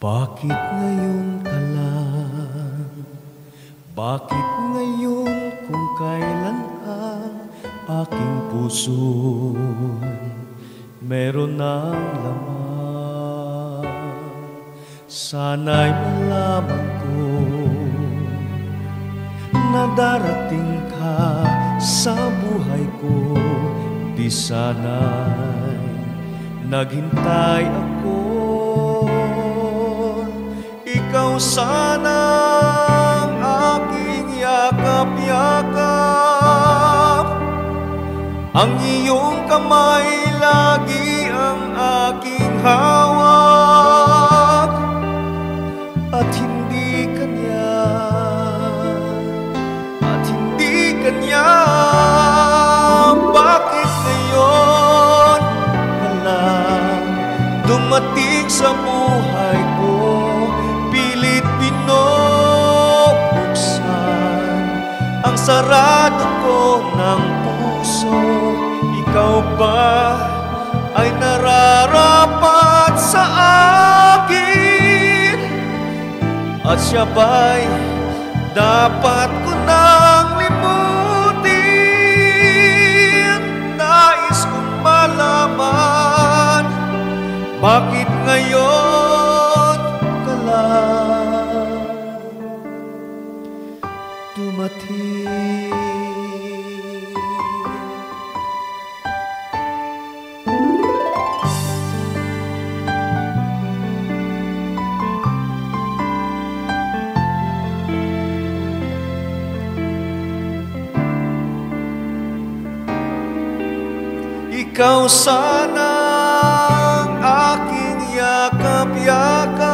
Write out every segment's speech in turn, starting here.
Bakit ngayon ka lang? Bakit ngayon kung kailan ang aking puso meron ng laman? Sana'y malaman ko na darating ka sa buhay ko. Di sana'y naghintay ako. Ikaw sanang aking yakap-yakap, ang iyong kamay lagi ang aking hawak. At hindi kanya, bakit ngayon ka lang dumating sa buhay ko? Pilit binubuksan ang sarado ko ng puso. Ikaw ba ay nararapat sa akin? At siya ba'y dapat ko nang limutin? Nais kong malaman, bakit ngayon ka lang dumating? Ikaw sanang aking yakap-yakap,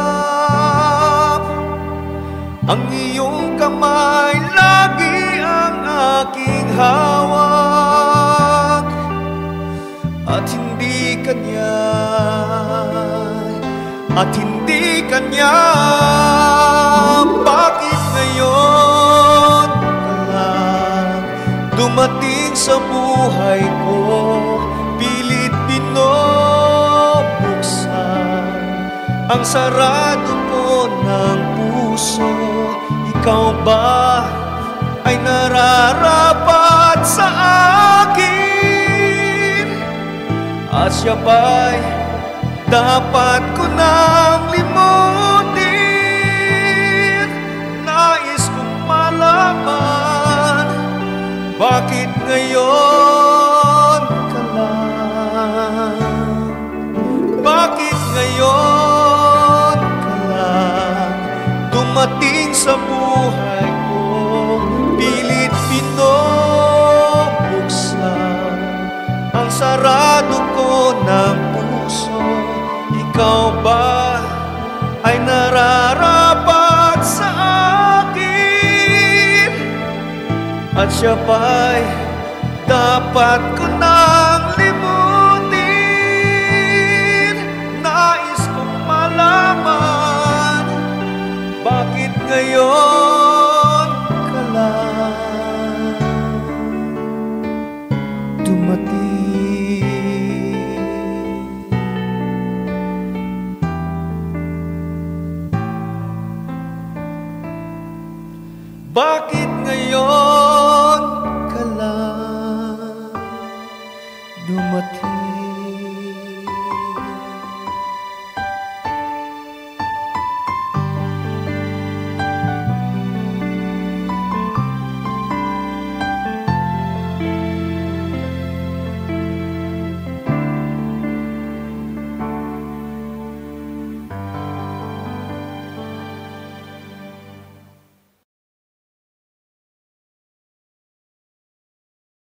ang iyong kamay lagi ang aking hawak. At hindi kanya, bakit ngayon ka lang dumating sa buhay ko? Pilit binubuksan ang sarado ko ng puso. Ikaw ba ay nararapat sa akin? At siya ba'y dapat ko nang limutin? Nais kong malaman, bakit ngayon ka lang? Bakit ngayon ka lang dumating sa buhay ko? Pilit binubuksan ang sarado ko ng puso. Ikaw ba ay nararapat sa akin? At siya ba'y dapat ko nang limutin? Nais kong malaman, bakit ngayon ka lang dumating? Bakit ngayon